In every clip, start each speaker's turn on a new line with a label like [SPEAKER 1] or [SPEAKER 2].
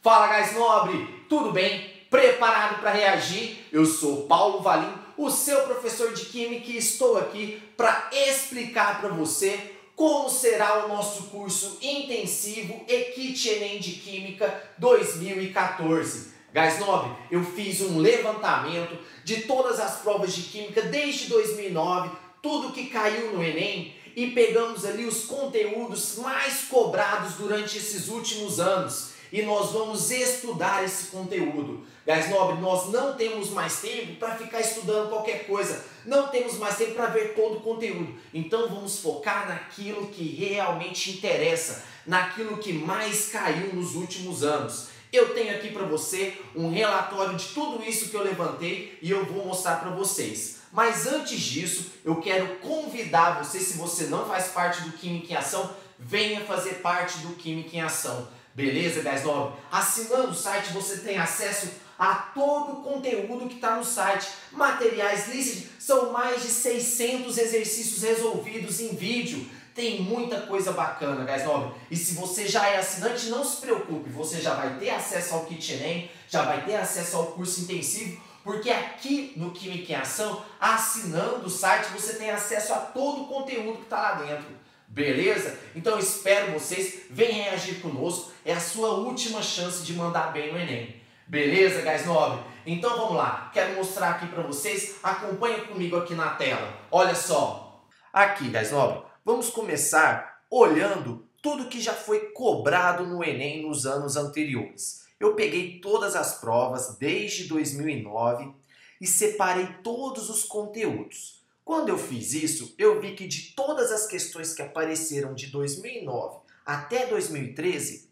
[SPEAKER 1] Fala, gás nobre, tudo bem? Preparado para reagir? Eu sou Paulo Valim, o seu professor de Química, e estou aqui para explicar para você como será o nosso curso intensivo EQUIT ENEM de Química 2014. Gás nobre, eu fiz um levantamento de todas as provas de Química desde 2009, tudo que caiu no Enem, e pegamos ali os conteúdos mais cobrados durante esses últimos anos. E nós vamos estudar esse conteúdo. Gás nobre, nós não temos mais tempo para ficar estudando qualquer coisa. Não temos mais tempo para ver todo o conteúdo. Então vamos focar naquilo que realmente interessa, naquilo que mais caiu nos últimos anos. Eu tenho aqui para você um relatório de tudo isso que eu levantei e eu vou mostrar para vocês. Mas antes disso, eu quero convidar você, se você não faz parte do Química em Ação, venha fazer parte do Química em Ação. Beleza, gás nobre? Assinando o site você tem acesso a todo o conteúdo que está no site. Materiais listos, são mais de 600 exercícios resolvidos em vídeo. Tem muita coisa bacana, gás nobre. E se você já é assinante, não se preocupe, você já vai ter acesso ao Kit Enem, já vai ter acesso ao curso intensivo, porque aqui no Química em Ação, assinando o site, você tem acesso a todo o conteúdo que está lá dentro. Beleza? Então eu espero vocês, venham reagir conosco, é a sua última chance de mandar bem no Enem. Beleza, gás nobre? Então vamos lá, quero mostrar aqui para vocês, acompanha comigo aqui na tela. Olha só, aqui, gás nobre, vamos começar olhando tudo que já foi cobrado no Enem nos anos anteriores. Eu peguei todas as provas desde 2009 e separei todos os conteúdos. Quando eu fiz isso, eu vi que de todas as questões que apareceram de 2009 até 2013,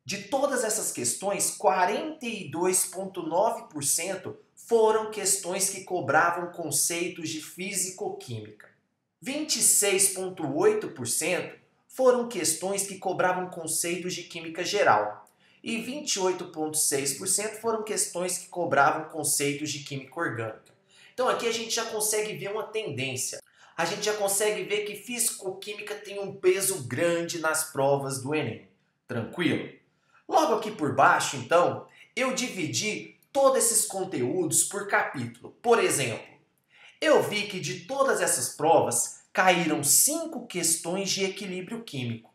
[SPEAKER 1] de todas essas questões, 42,9% foram questões que cobravam conceitos de físico-química. 26,8% foram questões que cobravam conceitos de química geral. E 28,6% foram questões que cobravam conceitos de química orgânica. Então aqui a gente já consegue ver uma tendência. A gente já consegue ver que físico-química tem um peso grande nas provas do Enem. Tranquilo? Logo aqui por baixo, então, eu dividi todos esses conteúdos por capítulo. Por exemplo, eu vi que de todas essas provas caíram 5 questões de equilíbrio químico.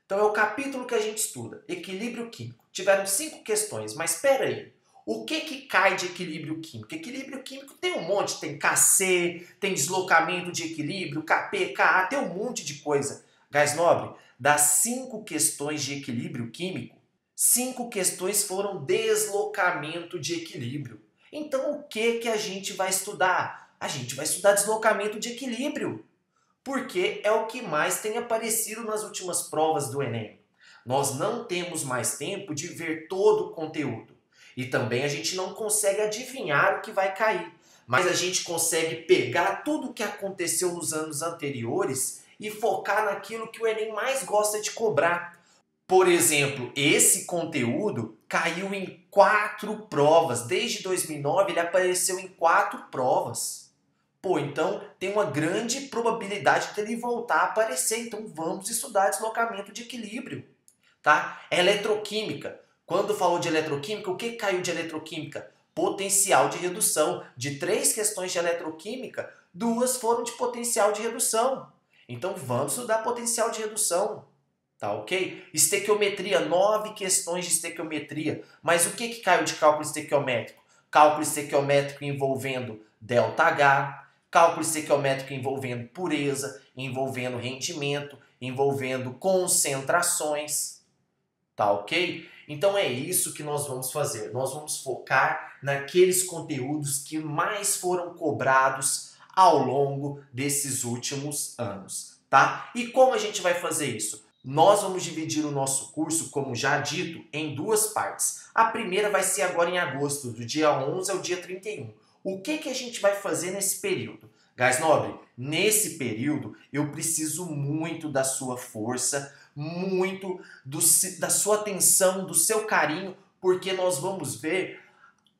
[SPEAKER 1] Então é o capítulo que a gente estuda, equilíbrio químico. Tiveram 5 questões, mas espera aí. O que cai de equilíbrio químico? Equilíbrio químico tem um monte, tem Kc, tem deslocamento de equilíbrio, Kp, Ka, tem um monte de coisa. Gás nobre, das 5 questões de equilíbrio químico, 5 questões foram deslocamento de equilíbrio. Então o que a gente vai estudar? A gente vai estudar deslocamento de equilíbrio, porque é o que mais tem aparecido nas últimas provas do Enem. Nós não temos mais tempo de ver todo o conteúdo. E também a gente não consegue adivinhar o que vai cair. Mas a gente consegue pegar tudo o que aconteceu nos anos anteriores e focar naquilo que o Enem mais gosta de cobrar. Por exemplo, esse conteúdo caiu em 4 provas. Desde 2009 ele apareceu em 4 provas. Pô, então tem uma grande probabilidade de ele voltar a aparecer. Então vamos estudar deslocamento de equilíbrio. Tá? Eletroquímica. Quando falou de eletroquímica, o que caiu de eletroquímica? Potencial de redução. De 3 questões de eletroquímica, 2 foram de potencial de redução. Então vamos estudar potencial de redução. Tá ok? Estequiometria, 9 questões de estequiometria. Mas o que caiu de cálculo estequiométrico? Cálculo estequiométrico envolvendo ΔH, cálculo estequiométrico envolvendo pureza, envolvendo rendimento, envolvendo concentrações. Tá ok? Então é isso que nós vamos fazer. Nós vamos focar naqueles conteúdos que mais foram cobrados ao longo desses últimos anos, tá? E como a gente vai fazer isso? Nós vamos dividir o nosso curso, como já dito, em 2 partes. A primeira vai ser agora em agosto, do dia 11 ao dia 31. O que a gente vai fazer nesse período? Gás nobre, nesse período eu preciso muito da sua força, muito da sua atenção, do seu carinho, porque nós vamos ver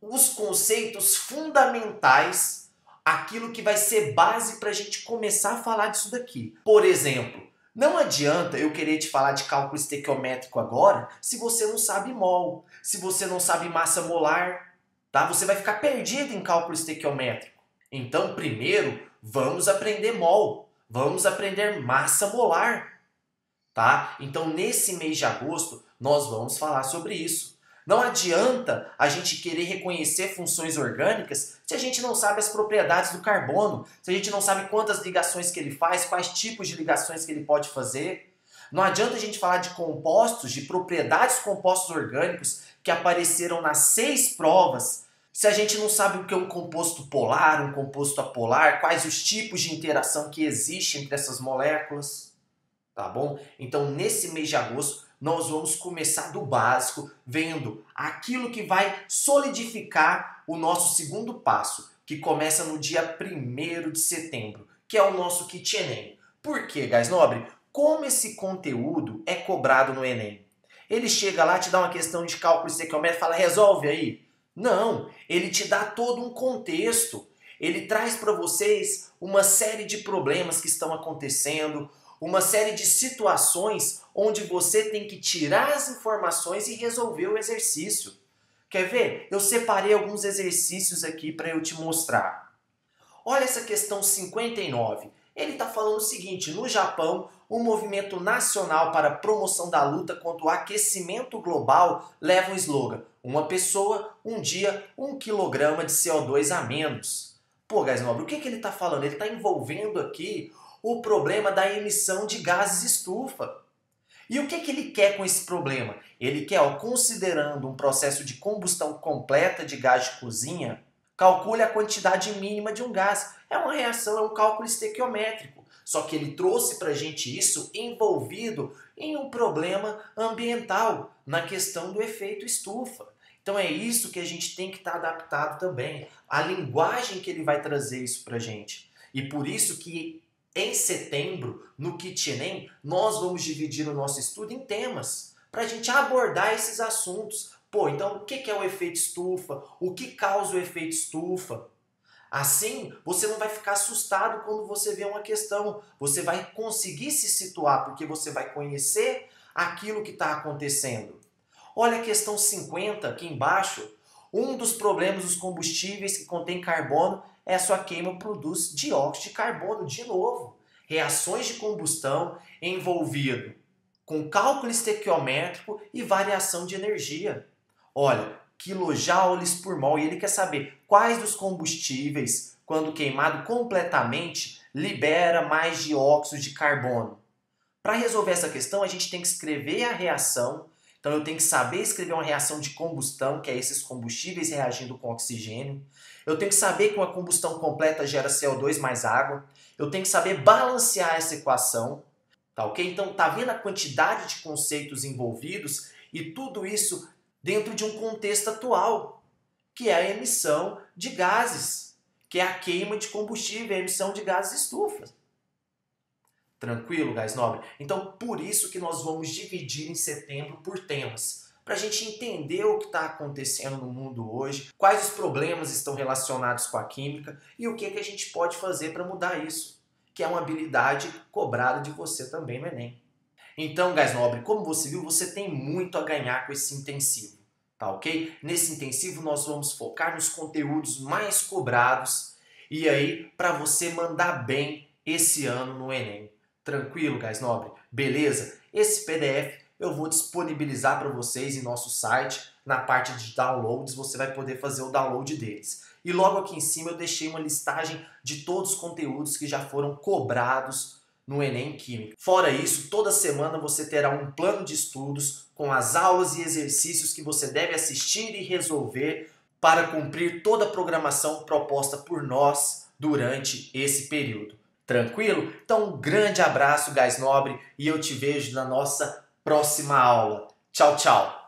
[SPEAKER 1] os conceitos fundamentais, aquilo que vai ser base para a gente começar a falar disso daqui. Por exemplo, Não adianta eu querer te falar de cálculo estequiométrico agora se você não sabe mol, se você não sabe massa molar, tá? Você vai ficar perdido em cálculo estequiométrico. Então, primeiro, vamos aprender mol, vamos aprender massa molar, tá? Então, nesse mês de agosto, nós vamos falar sobre isso. Não adianta a gente querer reconhecer funções orgânicas se a gente não sabe as propriedades do carbono, se a gente não sabe quantas ligações que ele faz, quais tipos de ligações que ele pode fazer. Não adianta a gente falar de compostos, de propriedades dos compostos orgânicos que apareceram nas 6 provas, se a gente não sabe o que é um composto polar, um composto apolar, quais os tipos de interação que existem entre essas moléculas. Tá bom? Então, nesse mês de agosto, nós vamos começar do básico, vendo aquilo que vai solidificar o nosso segundo passo, que começa no dia 1º de setembro, que é o nosso Kit Enem. Por quê, Gás Nobre? Como esse conteúdo é cobrado no Enem? Ele chega lá, te dá uma questão de cálculo estequiométrico e fala, resolve aí. Não, ele te dá todo um contexto. Ele traz para vocês uma série de problemas que estão acontecendo, uma série de situações onde você tem que tirar as informações e resolver o exercício. Quer ver? Eu separei alguns exercícios aqui para eu te mostrar. Olha essa questão 59. Ele está falando o seguinte, no Japão, o movimento nacional para a promoção da luta contra o aquecimento global leva um slogan, uma pessoa, um dia, 1 quilograma de CO2 a menos. Pô, Gás Nobre, o que ele está falando? Ele está envolvendo aqui o problema da emissão de gases estufa. E o que ele quer com esse problema? Ele quer, considerando um processo de combustão completa de gás de cozinha, calcule a quantidade mínima de um gás. É uma reação, é um cálculo estequiométrico. Só que ele trouxe para a gente isso envolvido em um problema ambiental, na questão do efeito estufa. Então é isso que a gente tem que estar adaptado também. A linguagem que ele vai trazer isso para a gente. E por isso que em setembro, no Kit Enem, nós vamos dividir o nosso estudo em temas, para a gente abordar esses assuntos. Pô, então o que é o efeito estufa? O que causa o efeito estufa? Assim, você não vai ficar assustado quando você vê uma questão. Você vai conseguir se situar, porque você vai conhecer aquilo que está acontecendo. Olha a questão 50 aqui embaixo. Um dos problemas dos combustíveis que contém carbono é a sua queima produz dióxido de carbono de novo. Reações de combustão envolvido com cálculo estequiométrico e variação de energia. Olha, quilojoules por mol. E ele quer saber quais dos combustíveis, quando queimado completamente, libera mais dióxido de carbono. Para resolver essa questão, a gente tem que escrever a reação. Então eu tenho que saber escrever uma reação de combustão, que é esses combustíveis reagindo com oxigênio. Eu tenho que saber que uma combustão completa gera CO2 mais água. Eu tenho que saber balancear essa equação. Tá ok? Então tá vendo a quantidade de conceitos envolvidos e tudo isso dentro de um contexto atual, que é a emissão de gases, que é a queima de combustível, a emissão de gases estufa. Tranquilo, Gás Nobre? Então, por isso que nós vamos dividir em setembro por temas, para a gente entender o que está acontecendo no mundo hoje, quais os problemas estão relacionados com a química e o que a gente pode fazer para mudar isso, que é uma habilidade cobrada de você também no Enem. Então, Gás Nobre, como você viu, você tem muito a ganhar com esse intensivo, tá ok? Nesse intensivo nós vamos focar nos conteúdos mais cobrados e aí para você mandar bem esse ano no Enem. Tranquilo, Gás Nobre? Beleza? Esse PDF eu vou disponibilizar para vocês em nosso site, na parte de downloads, você vai poder fazer o download deles. E logo aqui em cima eu deixei uma listagem de todos os conteúdos que já foram cobrados no Enem Química. Fora isso, toda semana você terá um plano de estudos com as aulas e exercícios que você deve assistir e resolver para cumprir toda a programação proposta por nós durante esse período. Tranquilo? Então um grande abraço, Gás Nobre, e eu te vejo na nossa próxima aula. Tchau, tchau!